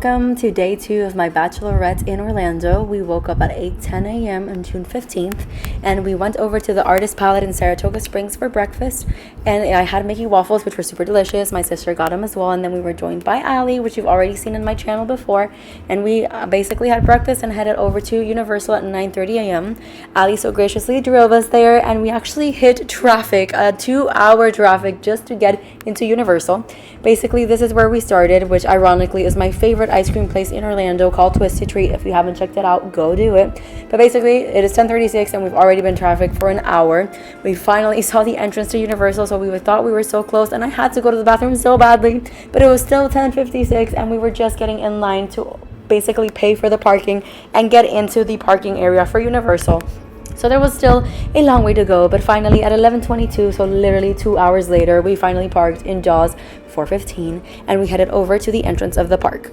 welcome to day 2 of my Bachelorette in Orlando. We woke up at 8:10 a.m. on June 15th and we went over to the Artist Palette in Saratoga Springs for breakfast, and I had Mickey waffles, which were super delicious. My sister got them as well, and then we were joined by Ali, which you've already seen in my channel before, and we basically had breakfast and headed over to Universal at 9:30 a.m. Ali so graciously drove us there, and we actually hit traffic, a 2-hour traffic just to get into Universal. Basically, this is where we started, which ironically is my favorite ice cream place in Orlando called Twisted Treat. If you haven't checked it out, go do it. But basically, it is 10:36 and we've already been in traffic for an hour. We finally saw the entrance to Universal, so we thought we were so close, and I had to go to the bathroom so badly, but it was still 10:56 and we were just getting in line to basically pay for the parking and get into the parking area for Universal. So there was still a long way to go, but finally at 11:22, so literally 2 hours later, we finally parked in Jaws 415 and we headed over to the entrance of the park.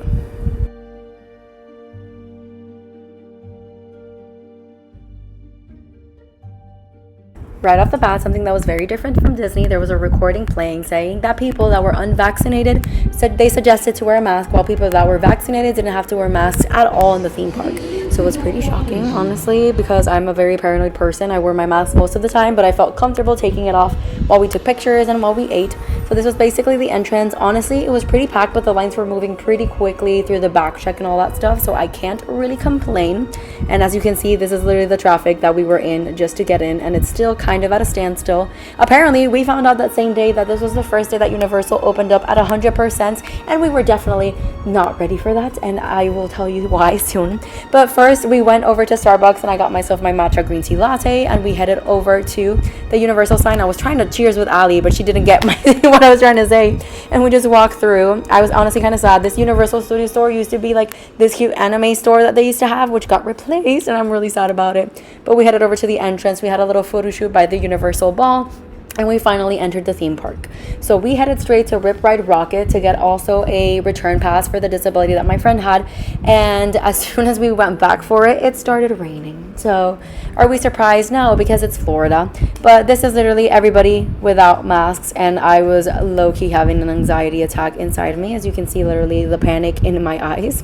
Right off the bat, something that was very different from Disney, there was a recording playing saying that people that were unvaccinated said they suggested to wear a mask, while people that were vaccinated didn't have to wear masks at all in the theme park. So it was pretty shocking, honestly, because I'm a very paranoid person. I wear my mask most of the time, but I felt comfortable taking it off while we took pictures and while we ate. So this was basically the entrance. Honestly, it was pretty packed, but the lines were moving pretty quickly through the back check and all that stuff, so I can't really complain. And as you can see, this is literally the traffic that we were in just to get in, and it's still kind of at a standstill. Apparently, we found out that same day that this was the first day that Universal opened up at 100%, and we were definitely not ready for that, and I will tell you why soon. But first, we went over to Starbucks and I got myself my matcha green tea latte, and we headed over to the Universal sign. I was trying to cheers with Ali, but she didn't get what I was trying to say, and we just walked through. I was honestly kind of sad. This Universal Studio store used to be like this cute anime store that they used to have, which got replaced, and I'm really sad about it. But we headed over to the entrance. We had a little photo shoot by the Universal Ball, and we finally entered the theme park. So we headed straight to Rip Ride Rocket to get also a return pass for the disability that my friend had, and as soon as we went back for it, it started raining. So are we surprised? No, because it's Florida. But this is literally everybody without masks, and I was low-key having an anxiety attack inside me. As you can see, literally the panic in my eyes.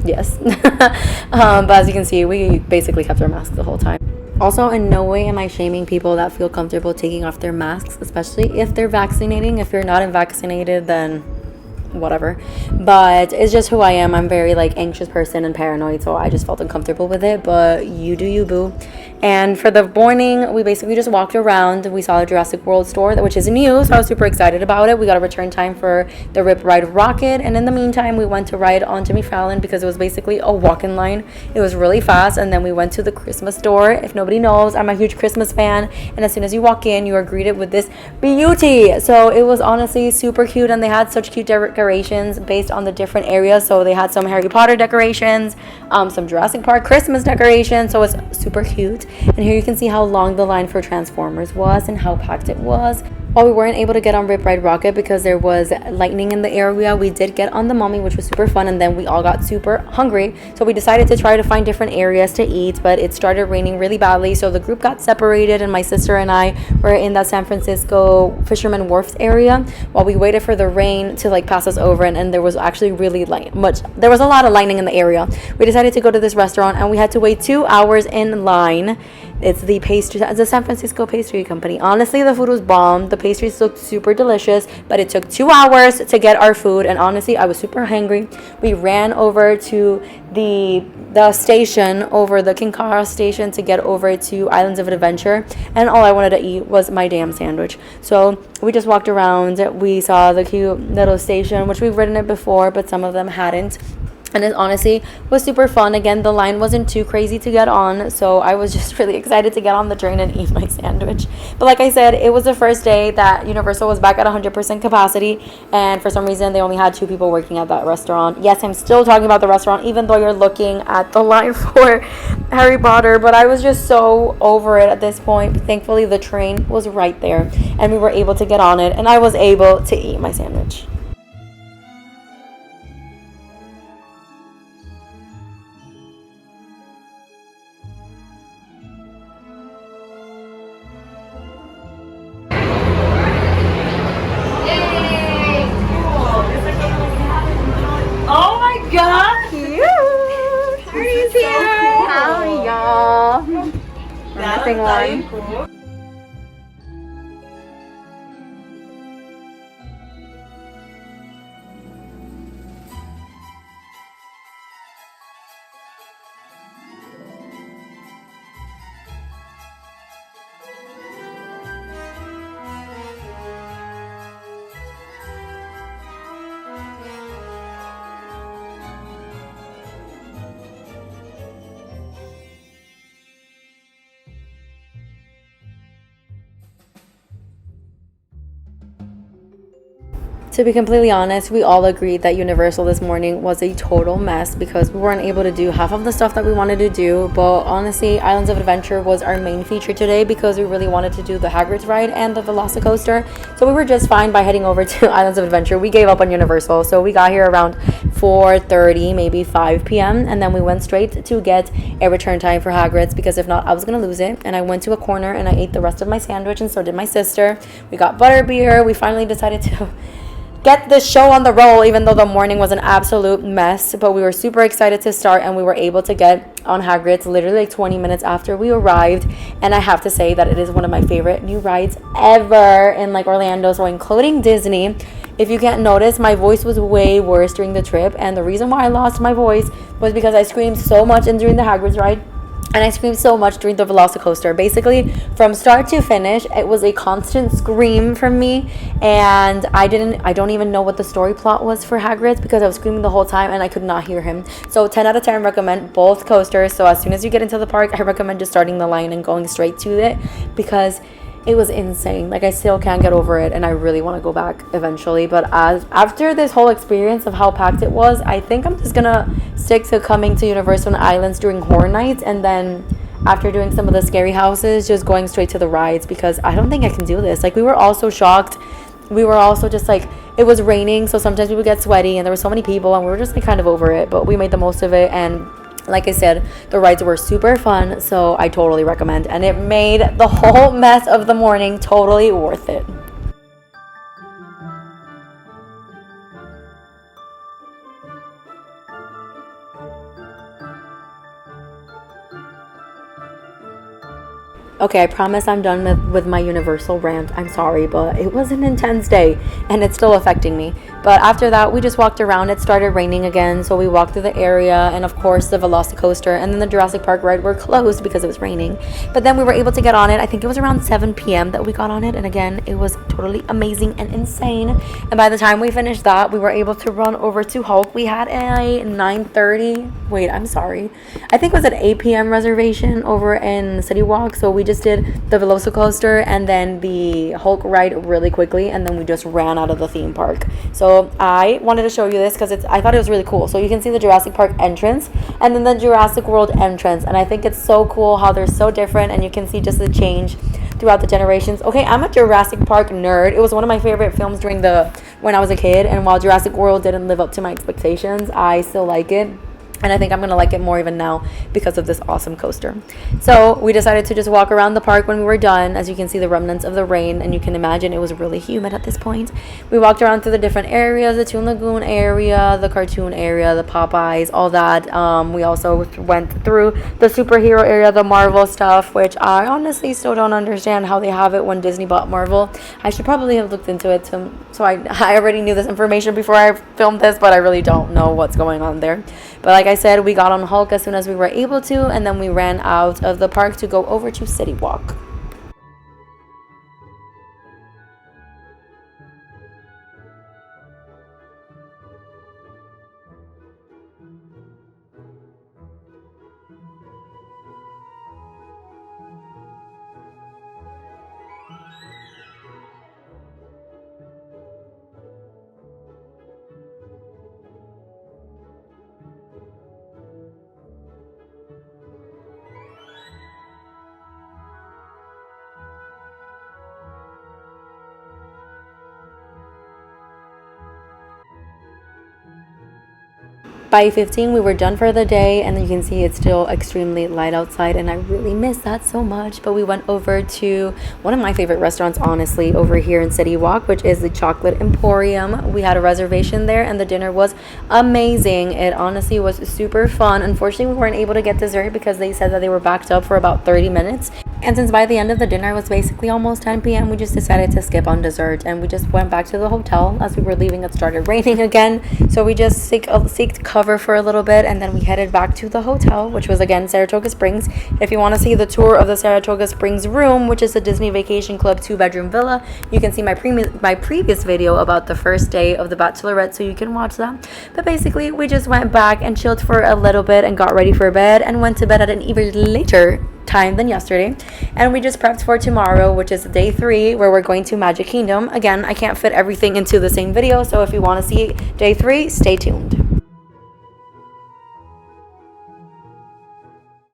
Yes. But as you can see, we basically kept our masks the whole time. Also, in no way am I shaming people that feel comfortable taking off their masks, especially if they're vaccinating. If you're not vaccinated, then whatever. But it's just who I am. I'm very anxious person and paranoid, so I just felt uncomfortable with it. But you do you, boo. And for the morning, we basically just walked around. We saw the Jurassic World store, which is new, so I was super excited about it. We got a return time for the Rip Ride Rocket, and in the meantime, we went to ride on Jimmy Fallon because it was basically a walk-in line. It was really fast, and then we went to the Christmas store. If nobody knows, I'm a huge Christmas fan, and as soon as you walk in, you are greeted with this beauty. So it was honestly super cute, and they had such cute decorations based on the different areas. So they had some Harry Potter decorations, some Jurassic Park Christmas decorations, so it's super cute. And here you can see how long the line for Transformers was and how packed it was. While we weren't able to get on Rip Ride Rocket because there was lightning in the area, we did get on the Mummy, which was super fun, and then we all got super hungry, so we decided to try to find different areas to eat, but it started raining really badly, so the group got separated, and my sister and I were in that San Francisco Fisherman Wharf area while we waited for the rain to pass us over, and there was actually really there was a lot of lightning in the area. We decided to go to this restaurant, and we had to wait 2 hours in line. It's the San Francisco Pastry Company. Honestly, the food was bomb. The pastries looked super delicious, but it took 2 hours to get our food, and honestly, I was super hungry. We ran over to the station, over the King Kara station, to get over to Islands of Adventure, and all I wanted to eat was my damn sandwich. So we just walked around. We saw the cute little station, which we've ridden it before, but some of them hadn't. And it honestly was super fun. Again, the line wasn't too crazy to get on, so I was just really excited to get on the train and eat my sandwich. But like I said, it was the first day that Universal was back at 100% capacity, and for some reason, they only had 2 people working at that restaurant. Yes, I'm still talking about the restaurant, even though you're looking at the line for Harry Potter, but I was just so over it at this point. Thankfully, the train was right there, and we were able to get on it, and I was able to eat my sandwich. Oh my sipping on. To be completely honest, we all agreed that Universal this morning was a total mess because we weren't able to do half of the stuff that we wanted to do. But honestly, Islands of Adventure was our main feature today because we really wanted to do the Hagrid's ride and the Velocicoaster. So we were just fine by heading over to Islands of Adventure. We gave up on Universal. So we got here around 4:30, maybe 5 p.m. And then we went straight to get a return time for Hagrid's because if not, I was going to lose it. And I went to a corner and I ate the rest of my sandwich, and so did my sister. We got butterbeer. We finally decided to get this show on the roll, even though the morning was an absolute mess. But we were super excited to start, and we were able to get on Hagrid's literally like 20 minutes after we arrived. And I have to say that it is one of my favorite new rides ever in like Orlando, so including Disney. If you can't notice, my voice was way worse during the trip, and the reason why I lost my voice was because I screamed so much during the Hagrid's ride. And I screamed so much during the Velocicoaster. Basically, from start to finish, it was a constant scream from me. And I don't even know what the story plot was for Hagrid's because I was screaming the whole time and I could not hear him. So 10 out of 10 recommend both coasters. So as soon as you get into the park, I recommend just starting the line and going straight to it because it was insane. Like, I still can't get over it, and I really want to go back eventually. But after this whole experience of how packed it was, I think I'm just gonna stick to coming to Universal Islands during horror nights, and then after doing some of the scary houses, just going straight to the rides because I don't think I can do this. Like, we were all so shocked. We were also just like, it was raining, so sometimes we would get sweaty, and there were so many people, and we were just like kind of over it. But we made the most of it, and like I said, the rides were super fun, so I totally recommend. And it made the whole mess of the morning totally worth it. Okay, I promise I'm done with my Universal rant. I'm sorry, but it was an intense day and it's still affecting me. But after that, we just walked around. It started raining again, so we walked through the area, and of course the Velocicoaster and then the Jurassic Park ride were closed because it was raining. But then we were able to get on it. I think it was around 7 p.m. that we got on it, and again, it was totally amazing and insane. And by the time we finished that, we were able to run over to Hulk. We had a 9:30. Wait, I'm sorry. I think it was an 8 p.m. reservation over in City Walk, so we just did the Velocicoaster and then the Hulk ride really quickly, and then we just ran out of the theme park. So I wanted to show you this because I thought it was really cool. So you can see the Jurassic Park entrance and then the Jurassic World entrance, and I think it's so cool how they're so different, and you can see just the change throughout the generations. Okay, I'm a Jurassic Park nerd. It was one of my favorite films when I was a kid, and while Jurassic World didn't live up to my expectations, I still like it. And I think I'm going to like it more even now because of this awesome coaster. So we decided to just walk around the park when we were done. As you can see, the remnants of the rain, and you can imagine it was really humid at this point. We walked around through the different areas, the Toon Lagoon area, the cartoon area, the Popeyes, all that. We also went through the superhero area, the Marvel stuff, which I honestly still don't understand how they have it when Disney bought Marvel. I should probably have looked into it so I already knew this information before I filmed this, but I really don't know what's going on there. But like I said, we got on Hulk as soon as we were able to, and then we ran out of the park to go over to City Walk. By 15, we were done for the day, and you can see it's still extremely light outside, and I really miss that so much. But we went over to one of my favorite restaurants, honestly, over here in City Walk, which is the Chocolate Emporium. We had a reservation there, and the dinner was amazing. It honestly was super fun. Unfortunately, we weren't able to get dessert because they said that they were backed up for about 30 minutes. And since by the end of the dinner it was basically almost 10 p.m., we just decided to skip on dessert, and we just went back to the hotel. As we were leaving, it started raining again, so we just seeked cover for a little bit, and then we headed back to the hotel, which was again Saratoga Springs. If you want to see the tour of the Saratoga Springs room, which is a Disney Vacation Club 2-bedroom villa, you can see my previous video about the first day of the Bachelorette, so you can watch that. But basically, we just went back and chilled for a little bit and got ready for bed, and went to bed at an even later time than yesterday. And we just prepped for tomorrow, which is day 3, where we're going to Magic Kingdom. Again, I can't fit everything into the same video, so if you want to see day 3, stay tuned.